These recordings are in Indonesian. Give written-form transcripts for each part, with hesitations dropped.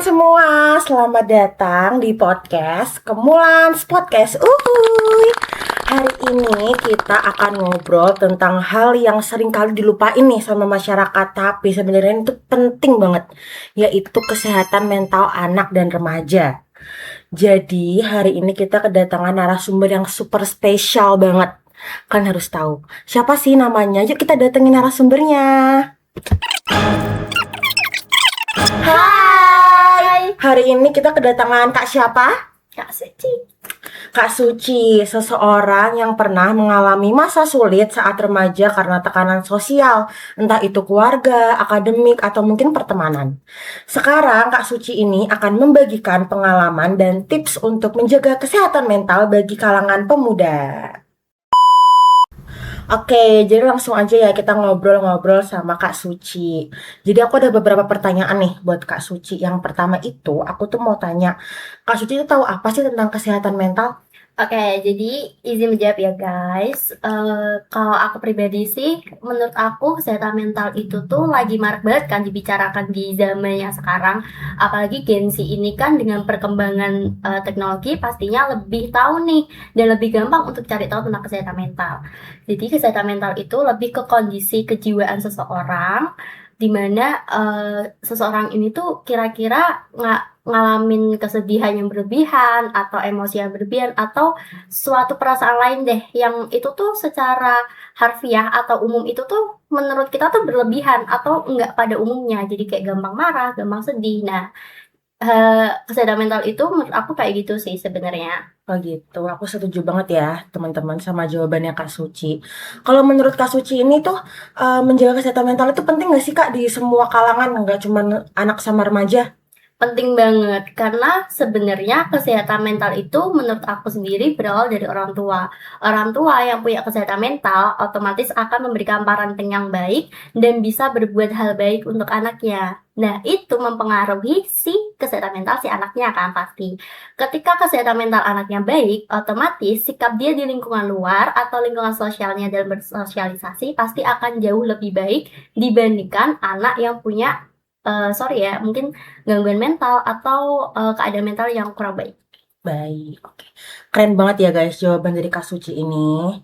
semua, selamat datang di podcast Kemulans Podcast. Hari ini kita akan ngobrol tentang hal yang sering kali dilupain nih sama masyarakat, tapi sebenarnya itu penting banget, yaitu kesehatan mental anak dan remaja. Jadi hari ini kita kedatangan narasumber yang super spesial banget. Kan harus tahu siapa sih namanya. Yuk kita datengin narasumbernya. Hai. Hari ini kita kedatangan Kak siapa? Kak Suci. Kak Suci, seseorang yang pernah mengalami masa sulit saat remaja karena tekanan sosial, entah itu keluarga, akademik, atau mungkin pertemanan. Sekarang Kak Suci ini akan membagikan pengalaman dan tips untuk menjaga kesehatan mental bagi kalangan pemuda. Oke, jadi langsung aja ya kita ngobrol-ngobrol sama Kak Suci. Jadi aku ada beberapa pertanyaan nih buat Kak Suci. Yang pertama itu, aku tuh mau tanya, Kak Suci itu tahu apa sih tentang kesehatan mental? Oke, jadi izin menjawab ya guys. Kalau aku pribadi sih, menurut aku kesehatan mental itu tuh lagi marak banget kan dibicarakan di zaman yang sekarang. Apalagi Gen Z ini kan dengan perkembangan teknologi pastinya lebih tahu nih dan lebih gampang untuk cari tahu tentang kesehatan mental. Jadi kesehatan mental itu lebih ke kondisi kejiwaan seseorang, dimana seseorang ini tuh kira-kira ngalamin kesedihan yang berlebihan atau emosi yang berlebihan atau suatu perasaan lain deh yang itu tuh secara harfiah atau umum itu tuh menurut kita tuh berlebihan atau enggak pada umumnya, jadi kayak gampang marah, gampang sedih. Nah, kesehatan mental itu menurut aku kayak gitu sih sebenarnya. Oh gitu, aku setuju banget ya teman-teman sama jawabannya Kak Suci. Kalau menurut Kak Suci ini tuh menjaga kesehatan mental itu penting gak sih Kak di semua kalangan, nggak cuma anak sama remaja? Penting banget, karena sebenarnya kesehatan mental itu menurut aku sendiri berawal dari orang tua. Orang tua yang punya kesehatan mental otomatis akan memberikan parenting yang baik dan bisa berbuat hal baik untuk anaknya. Nah, itu mempengaruhi si kesehatan mental si anaknya kan pasti. Ketika kesehatan mental anaknya baik, otomatis sikap dia di lingkungan luar atau lingkungan sosialnya dalam bersosialisasi pasti akan jauh lebih baik dibandingkan anak yang punya mungkin gangguan mental atau keadaan mental yang kurang baik. Baik, oke. Keren banget ya guys jawaban dari Kak Suci ini.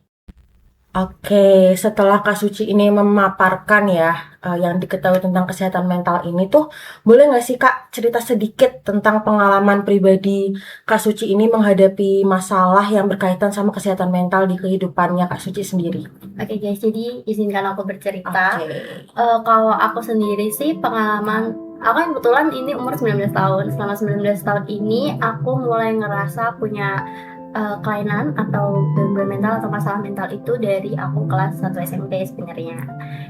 Oke, setelah Kak Suci ini memaparkan ya yang diketahui tentang kesehatan mental ini tuh, boleh nggak sih Kak cerita sedikit tentang pengalaman pribadi Kak Suci ini menghadapi masalah yang berkaitan sama kesehatan mental di kehidupannya Kak Suci sendiri? Oke guys, jadi izinkan aku bercerita. Oke. Kalau aku sendiri sih pengalaman, aku kan kebetulan ini umur 19 tahun. Selama 19 tahun ini aku mulai ngerasa punya kelainan atau gangguan mental atau masalah mental itu dari aku kelas 1 SMP sebenarnya.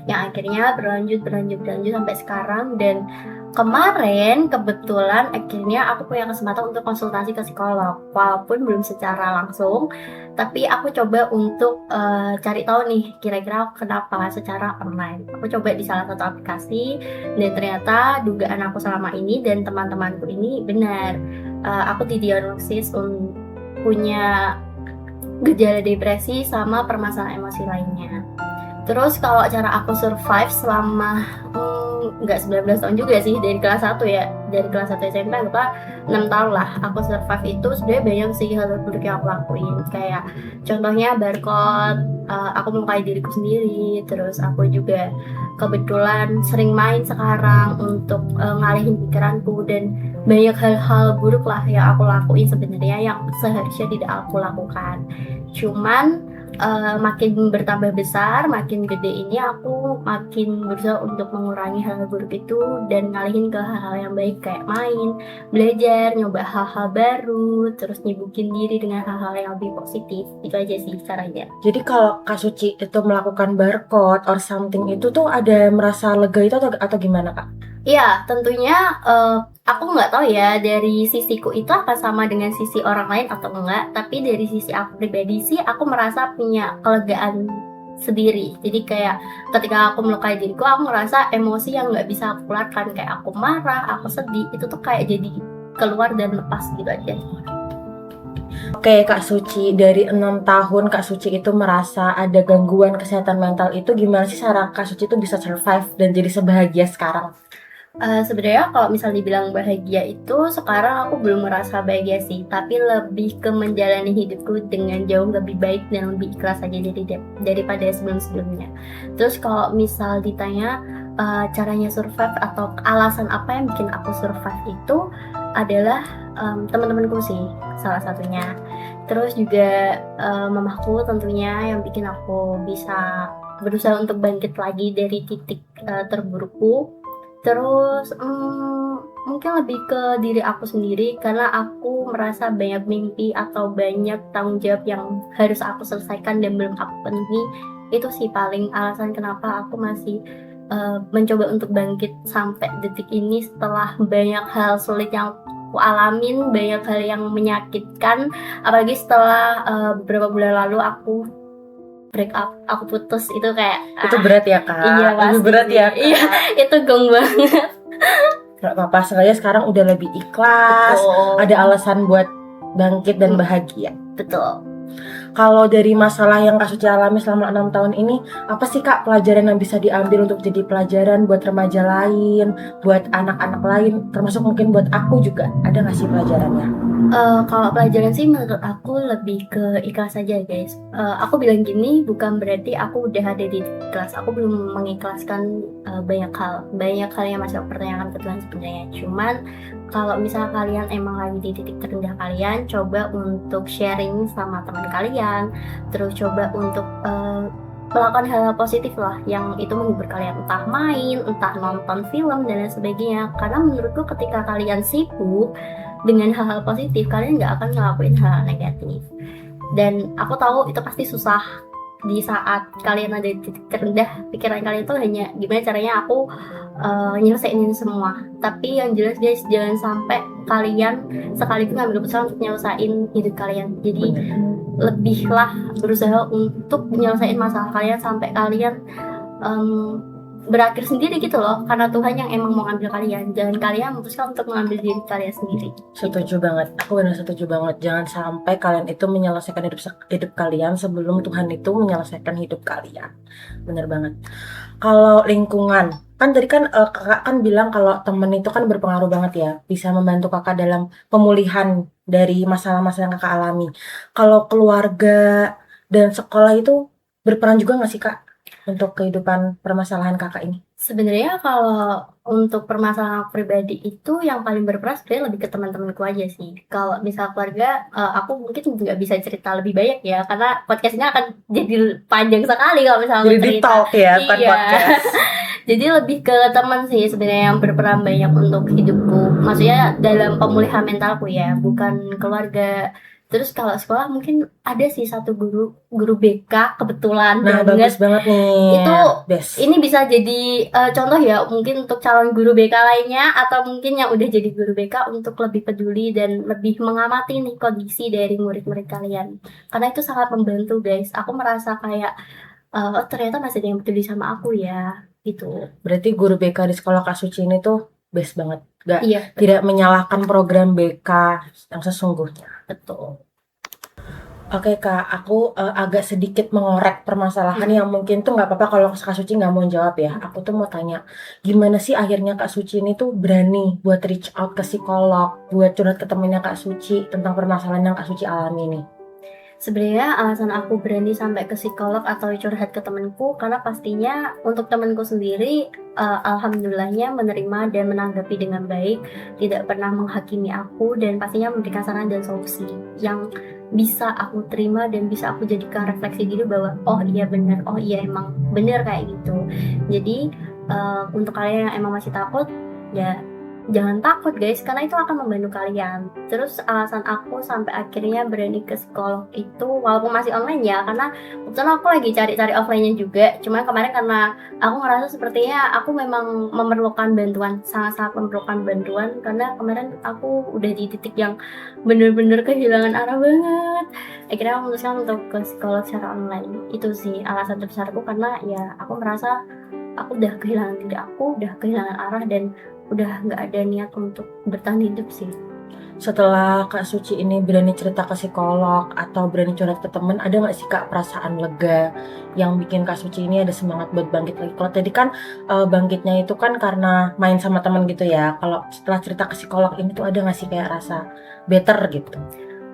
Yang akhirnya berlanjut sampai sekarang, dan kemarin kebetulan akhirnya aku punya kesempatan untuk konsultasi ke psikolog. Walaupun belum secara langsung, tapi aku coba untuk cari tahu nih kira-kira kenapa secara online. Aku coba di salah satu aplikasi dan ternyata dugaan aku selama ini dan teman-temanku ini benar. Aku didiagnosis punya gejala depresi sama permasalahan emosi lainnya. Terus kalau cara aku survive selama nggak 19 tahun juga sih, dari kelas 1 ya, dari kelas 1 SMP lupa 6 tahun lah aku survive, itu sebenarnya banyak sih hal buruk yang aku lakuin. Kayak contohnya barcode, aku melukai diriku sendiri. Terus aku juga kebetulan sering main sekarang untuk ngalihin pikiranku, dan banyak hal-hal buruk lah yang aku lakuin sebenarnya yang seharusnya tidak aku lakukan. Cuman makin bertambah besar, makin gede ini aku makin berusaha untuk mengurangi hal-hal buruk itu dan ngalihin ke hal-hal yang baik, kayak main, belajar, nyoba hal-hal baru, terus nyibukin diri dengan hal-hal yang lebih positif. Itu aja sih caranya. Jadi kalau Kak Suci itu melakukan barcode or something itu tuh ada merasa lega itu atau gimana Kak? Iya, tentunya aku nggak tahu ya dari sisiku itu akan sama dengan sisi orang lain atau enggak, tapi dari sisi aku pribadi sih aku merasa punya kelegaan sendiri. Jadi kayak ketika aku melukai diriku, aku ngerasa emosi yang nggak bisa aku keluarkan, kayak aku marah, aku sedih, itu tuh kayak jadi keluar dan lepas gitu aja. Oke Kak Suci, dari 6 tahun Kak Suci itu merasa ada gangguan kesehatan mental itu, gimana sih cara Kak Suci itu bisa survive dan jadi sebahagia sekarang? Sebenarnya kalau misal dibilang bahagia itu sekarang aku belum merasa bahagia sih, tapi lebih ke menjalani hidupku dengan jauh lebih baik dan lebih ikhlas aja daripada sebelum-sebelumnya. Terus kalau misal ditanya caranya survive atau alasan apa yang bikin aku survive itu adalah teman-temanku sih salah satunya. Terus juga mamaku tentunya yang bikin aku bisa berusaha untuk bangkit lagi dari titik terburukku. Terus mungkin lebih ke diri aku sendiri karena aku merasa banyak mimpi atau banyak tanggung jawab yang harus aku selesaikan dan belum aku penuhi. Itu sih paling alasan kenapa aku masih mencoba untuk bangkit sampai detik ini setelah banyak hal sulit yang aku alamin, banyak hal yang menyakitkan. Apalagi setelah beberapa bulan lalu aku break up, aku putus, itu kayak Itu berat ya Kak? iya Lebih pasti berat sih. ya Kak? Iya, itu gong banget. Gak apa-apa, sengaja sekarang udah lebih ikhlas, Betul. ada alasan buat bangkit dan Hmm. bahagia. Betul. Kalau dari masalah yang Kak Suci alami selama 6 tahun ini, apa sih Kak pelajaran yang bisa diambil untuk jadi pelajaran buat remaja lain, buat anak-anak lain, termasuk mungkin buat aku juga, ada nggak sih pelajarannya? Kalau pelajaran sih menurut aku lebih ke ikhlas aja guys. Aku bilang gini bukan berarti aku udah ada di kelas. Aku belum mengikhlaskan banyak hal yang masih aku pertanyakan ke Tuhan sebenarnya. Cuman kalau misal kalian emang lagi di titik terendah kalian, coba untuk sharing sama teman kalian, terus coba untuk melakukan hal positif lah yang itu menghibur kalian, entah main, entah nonton film dan lain sebagainya. Karena menurutku ketika kalian sibuk dengan hal-hal positif, kalian nggak akan ngelakuin hal negatif. Dan aku tahu itu pasti susah di saat kalian ada di titik terendah. Pikiran kalian tuh hanya gimana caranya aku nyelesain ini semua. Tapi yang jelas guys, jangan sampai kalian sekali itu ngambil keputusan untuk nyelesain hidup kalian. Jadi lebihlah berusaha untuk menyelesaikan masalah kalian sampai kalian berakhir sendiri gitu loh, karena Tuhan yang emang mau ngambil kalian, jangan kalian memutuskan untuk mengambil diri kalian sendiri. Setuju banget, aku benar setuju banget. Jangan sampai kalian itu menyelesaikan hidup kalian sebelum Tuhan itu menyelesaikan hidup kalian. Bener banget. Kalau lingkungan, kan tadi kan kakak kan bilang kalau temen itu kan berpengaruh banget ya, bisa membantu kakak dalam pemulihan dari masalah-masalah yang kakak alami. Kalau keluarga dan sekolah itu berperan juga nggak sih kak untuk kehidupan permasalahan kakak ini? Sebenarnya kalau untuk permasalahan pribadi itu yang paling berperan sebenarnya lebih ke teman-temanku aja sih. Kalau misal keluarga, aku mungkin nggak bisa cerita lebih banyak ya, karena podcastnya akan jadi panjang sekali kalau misalnya aku Jadi di cerita. talk ya, bukan Iya. podcast. Jadi lebih ke teman sih sebenarnya yang berperan banyak untuk hidupku. Maksudnya dalam pemulihan mentalku ya, bukan keluarga. Terus kalau sekolah mungkin ada sih satu guru BK kebetulan Nah, banget. bagus banget nih. Itu Best. ini bisa jadi contoh ya mungkin untuk calon guru BK lainnya atau mungkin yang udah jadi guru BK untuk lebih peduli dan lebih mengamati nih kondisi dari murid-murid kalian. Karena itu sangat membantu guys. Aku merasa kayak oh, ternyata masih ada yang peduli sama aku ya gitu. Berarti guru BK di sekolah Kak Suci ini tuh best banget. Iya, Tidak menyalahkan program BK yang sesungguhnya. betul. Oke Kak, aku agak sedikit mengorek permasalahan yang mungkin tuh nggak apa-apa kalau Kak Suci nggak mau jawab ya. Aku tuh mau tanya, gimana sih akhirnya Kak Suci ini tuh berani buat reach out ke psikolog, buat curhat ke temennya Kak Suci tentang permasalahan yang Kak Suci alami nih? Sebenarnya alasan aku berani sampai ke psikolog atau curhat ke temanku karena pastinya untuk temanku sendiri alhamdulillahnya menerima dan menanggapi dengan baik, tidak pernah menghakimi aku dan pastinya memberikan saran dan solusi yang bisa aku terima dan bisa aku jadikan refleksi diri bahwa oh iya benar, oh iya emang benar kayak gitu. Jadi untuk kalian yang emang masih takut ya jangan takut guys, karena itu akan membantu kalian. Terus alasan aku sampai akhirnya berani ke psikolog itu walaupun masih online ya, karena kebetulan aku lagi cari-cari offline-nya juga. Cuma kemarin karena aku ngerasa sepertinya aku memang memerlukan bantuan, sangat-sangat memerlukan bantuan, karena kemarin aku udah di titik yang bener-bener kehilangan arah banget. Akhirnya aku memutuskan untuk ke psikolog secara online. Itu sih alasan terbesarku, karena ya aku merasa aku udah kehilangan diri aku, udah kehilangan arah dan udah nggak ada niat untuk bertahan hidup sih. Setelah Kak Suci ini berani cerita ke psikolog atau berani curhat ke temen, ada nggak sih Kak perasaan lega yang bikin Kak Suci ini ada semangat buat bangkit lagi? Kalau tadi kan bangkitnya itu kan karena main sama temen gitu ya. Kalau setelah cerita ke psikolog ini tuh ada nggak sih kayak rasa better gitu?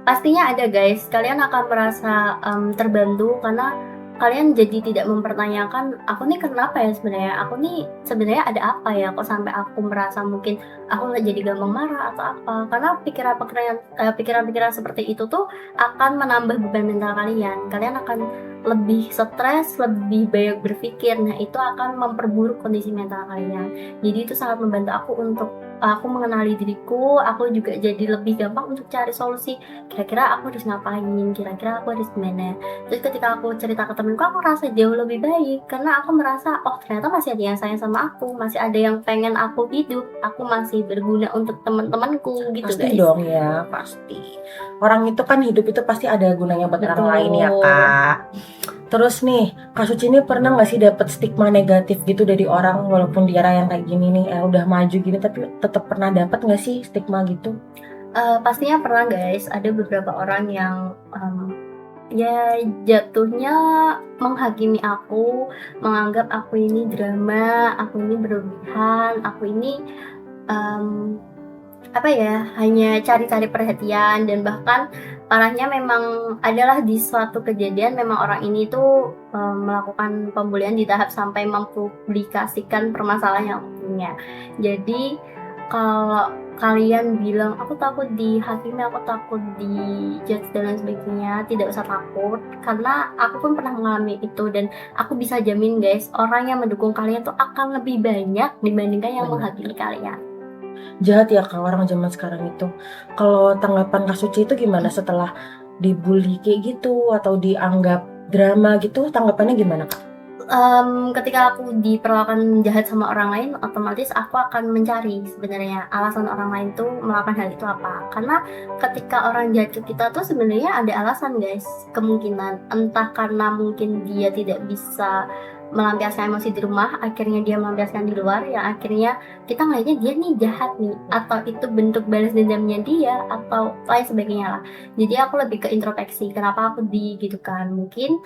Pastinya ada guys, kalian akan merasa terbantu karena kalian jadi tidak mempertanyakan aku nih kenapa ya sebenarnya ada apa ya kok sampai aku merasa mungkin aku nggak jadi gampang marah atau apa, karena pikiran-pikiran seperti itu tuh akan menambah beban mental kalian akan lebih stres, lebih banyak berpikir. Nah itu akan memperburuk kondisi mental kalian, jadi itu sangat membantu aku mengenali diriku. Aku juga jadi lebih gampang untuk cari solusi, kira-kira aku harus ngapain, kira-kira aku harus gimana. Terus ketika aku cerita ke temenku, aku rasa jauh lebih baik karena aku merasa oh ternyata masih ada yang sayang sama aku, masih ada yang pengen aku hidup, aku masih berguna untuk teman-temanku gitu Pasti guys. dong ya, pasti. Orang itu kan hidup itu pasti ada gunanya buat orang lain ya Betul. Kak. Terus nih, Kak Suci ini pernah nggak sih dapet stigma negatif gitu dari orang walaupun di era yang kayak gini nih, udah maju gini tapi tetap pernah dapet nggak sih stigma gitu? Pastinya pernah guys, ada beberapa orang yang ya jatuhnya menghakimi aku, menganggap aku ini drama, aku ini berlebihan, aku ini apa ya, hanya cari-cari perhatian. Dan bahkan parahnya memang adalah di suatu kejadian memang orang ini tuh melakukan pembulian di tahap sampai mempublikasikan permasalahan yang aku punya. Jadi kalau kalian bilang aku takut dihakimi, aku takut dijudge dan lain sebagainya, tidak usah takut karena aku pun pernah mengalami itu. Dan aku bisa jamin guys, orang yang mendukung kalian tuh akan lebih banyak dibandingkan yang Bener. menghakimi kalian. Jahat ya Kak orang zaman sekarang itu. Kalau tanggapan Kak Suci itu gimana setelah dibully kayak gitu atau dianggap drama gitu, tanggapannya gimana Kak? Ketika aku diperlakukan jahat sama orang lain, otomatis aku akan mencari sebenarnya alasan orang lain tuh melakukan hal itu apa. Karena ketika orang jahat ke kita tuh sebenarnya ada alasan guys, kemungkinan entah karena mungkin dia tidak bisa melampiaskan emosi di rumah, akhirnya dia melampiaskan di luar, yang akhirnya kita ngeliatnya dia nih jahat nih, atau itu bentuk balas dendamnya dia, atau lain sebagainya lah. Jadi aku lebih ke introspeksi, kenapa aku digitukan. Mungkin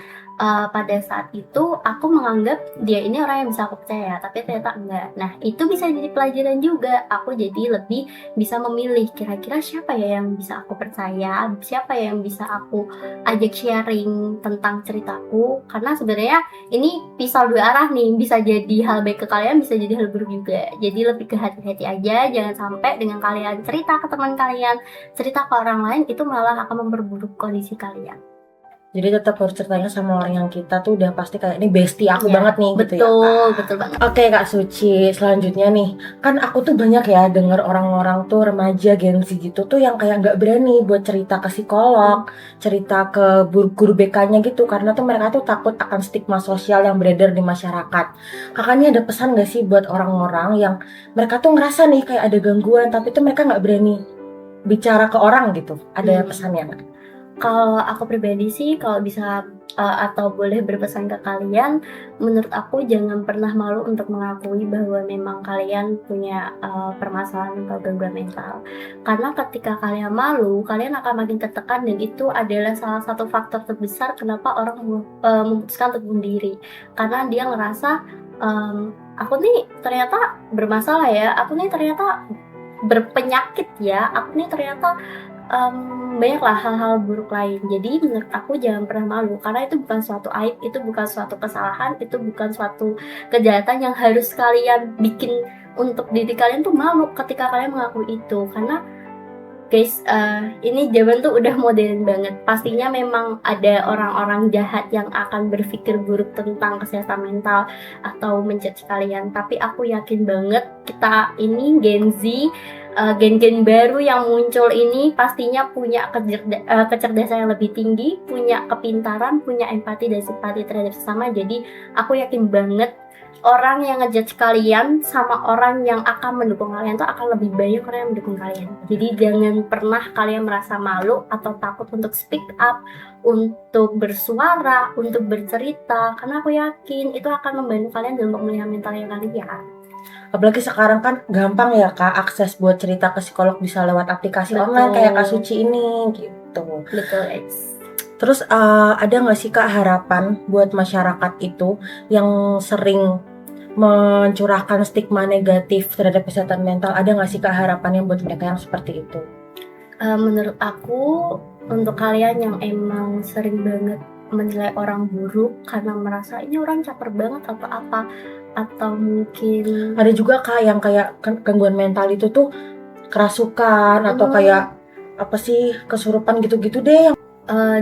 pada saat itu aku menganggap dia ini orang yang bisa aku percaya, tapi ternyata enggak. Nah itu bisa jadi pelajaran juga, aku jadi lebih bisa memilih kira-kira siapa ya yang bisa aku percaya, siapa ya yang bisa aku ajak sharing tentang ceritaku. Karena sebenarnya ini pisau dua arah nih, bisa jadi hal baik ke kalian, bisa jadi hal buruk juga. Jadi lebih ke hati-hati aja, jangan sampai dengan kalian cerita ke teman kalian, cerita ke orang lain itu malah akan memperburuk kondisi kalian. Jadi tetap harus ceritanya sama orang yang kita tuh udah pasti kayak ini bestie aku Iya, banget nih gitu ya betul, Kak. betul banget. Oke Kak Suci, selanjutnya nih, kan aku tuh banyak ya denger orang-orang tuh remaja Gen Z gitu tuh yang kayak nggak berani buat cerita ke psikolog, cerita ke guru BK-nya gitu karena tuh mereka tuh takut akan stigma sosial yang beredar di masyarakat. Kakak ini ada pesan gak sih buat orang-orang yang mereka tuh ngerasa nih kayak ada gangguan tapi tuh mereka nggak berani bicara ke orang gitu? Ada pesannya Kak? Kalau aku pribadi sih, kalau bisa atau boleh berpesan ke kalian, menurut aku jangan pernah malu untuk mengakui bahwa memang kalian punya permasalahan atau gangguan mental. Karena ketika kalian malu, kalian akan makin tertekan, dan itu adalah salah satu faktor terbesar kenapa orang memutuskan untuk bunuh diri. Karena dia ngerasa aku nih ternyata bermasalah ya, aku nih ternyata berpenyakit ya, aku nih ternyata banyaklah hal-hal buruk lain. Jadi menurut aku jangan pernah malu, karena itu bukan suatu aib, itu bukan suatu kesalahan, itu bukan suatu kejahatan yang harus kalian bikin untuk diri kalian tuh malu ketika kalian mengakui itu. Karena guys, ini zaman tuh udah modern banget. Pastinya memang ada orang-orang jahat yang akan berpikir buruk tentang kesehatan mental atau menjudge kalian. Tapi aku yakin banget kita ini Gen Z, gen-gen baru yang muncul ini pastinya punya kecerdasan yang lebih tinggi, punya kepintaran, punya empati dan simpati terhadap sesama. Jadi aku yakin banget orang yang ngejudge kalian sama orang yang akan mendukung kalian tuh akan lebih banyak orang yang mendukung kalian. Jadi jangan pernah kalian merasa malu atau takut untuk speak up, untuk bersuara, untuk bercerita, karena aku yakin itu akan membantu kalian dalam pemulihan mental yang kalian. Apalagi sekarang kan gampang ya Kak akses buat cerita ke psikolog bisa lewat aplikasi Betul. online kayak Kak Suci ini gitu. Betul, guys. Terus ada nggak sih Kak harapan buat masyarakat itu yang sering mencurahkan stigma negatif terhadap kesehatan mental? Ada nggak sih Kak harapan yang buat mereka yang seperti itu? Menurut aku, untuk kalian yang emang sering banget menilai orang buruk karena merasa ini orang caper banget atau apa, atau mungkin Ada juga Kak yang kayak gangguan mental itu tuh kerasukan atau kayak apa sih kesurupan gitu-gitu deh.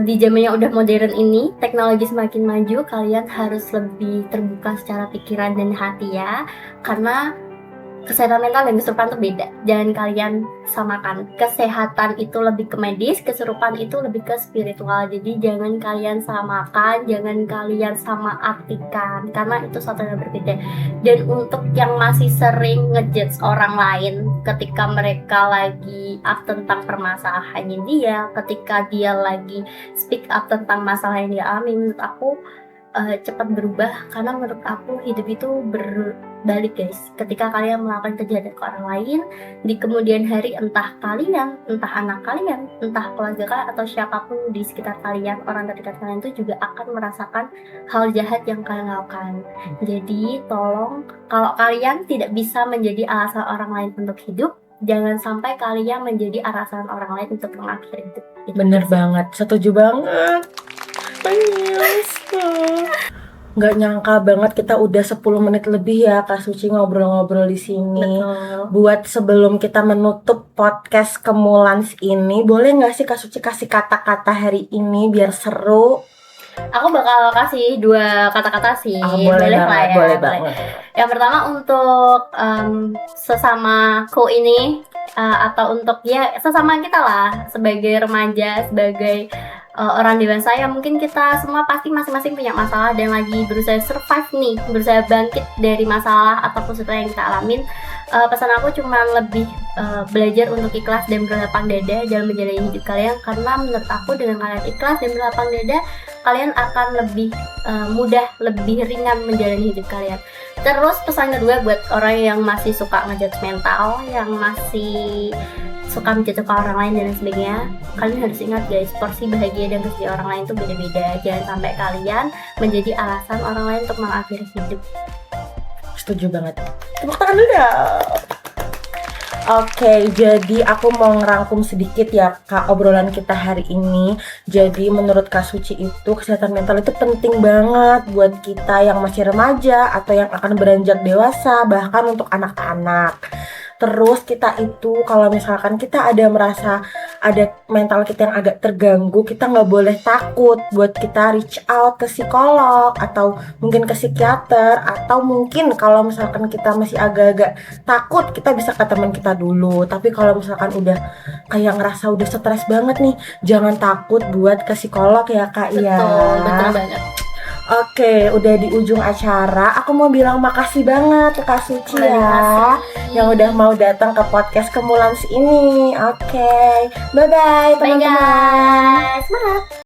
di zaman yang udah modern ini, teknologi semakin maju, kalian harus lebih terbuka secara pikiran dan hati ya, karena kesehatan mental dan kesurupan itu beda. Jangan kalian samakan. Kesehatan itu lebih ke medis, kesurupan itu lebih ke spiritual. Jadi jangan kalian samakan, jangan kalian sama artikan, karena itu satu yang berbeda. Dan untuk yang masih sering ngejudge orang lain ketika mereka lagi up tentang permasalahannya dia, ketika dia lagi speak up tentang masalah yang dia alami, menurut aku cepat berubah, karena menurut aku hidup itu berbalik guys. Ketika kalian melakukan kejahatan ke orang lain, di kemudian hari entah kalian, entah anak kalian, entah keluarga kalian atau siapapun di sekitar kalian, orang terdekat kalian itu juga akan merasakan hal jahat yang kalian lakukan. Jadi tolong, kalau kalian tidak bisa menjadi alasan orang lain untuk hidup, jangan sampai kalian menjadi alasan orang lain untuk mengakhiri hidup. Bener banget, setuju banget. Nggak nyangka banget kita udah 10 menit lebih ya Kak Suci ngobrol-ngobrol di sini. Betul. Buat sebelum kita menutup podcast Kemulans ini, boleh nggak sih Kak Suci kasih kata-kata hari ini biar seru? Aku bakal kasih 2 kata-kata sih. Boleh lah banget, ya, boleh banget. Yang pertama untuk sesama ini atau untuk ya sesama kita lah, sebagai remaja, sebagai orang dewasa yang mungkin kita semua pasti masing-masing punya masalah dan lagi berusaha survive nih, berusaha bangkit dari masalah ataupun sesuatu yang kita alamin. Pesan aku cuma lebih belajar untuk ikhlas dan berlapang dada dalam menjalani hidup kalian, karena menurut aku dengan kalian ikhlas dan berlapang dada, kalian akan lebih mudah, lebih ringan menjalani hidup kalian. Terus pesan kedua buat orang yang masih suka ngejudge mental, yang masih suka menjatuhkan orang lain dan lain sebagainya, kalian harus ingat guys, porsi bahagia dan kesedihan orang lain itu beda-beda. Jangan sampai kalian menjadi alasan orang lain untuk mengakhiri hidup. Setuju banget. Tepuk tangan dulu dong. Oke, jadi aku mau ngerangkum sedikit ya Kak obrolan kita hari ini. Jadi menurut Kak Suci itu kesehatan mental itu penting banget buat kita yang masih remaja atau yang akan beranjak dewasa, bahkan untuk anak-anak. Terus kita itu kalau misalkan kita ada merasa ada mental kita yang agak terganggu, kita nggak boleh takut buat kita reach out ke psikolog atau mungkin ke psikiater, atau mungkin kalau misalkan kita masih agak-agak takut kita bisa ke teman kita dulu. Tapi kalau misalkan udah kayak ngerasa udah stres banget nih, jangan takut buat ke psikolog ya Kak. Betul banget. Oke, udah di ujung acara. Aku mau bilang makasih banget ke Kak Suci ya, yang udah mau datang ke podcast Kemulans ini. Oke, bye-bye teman-teman. Bye guys, semangat.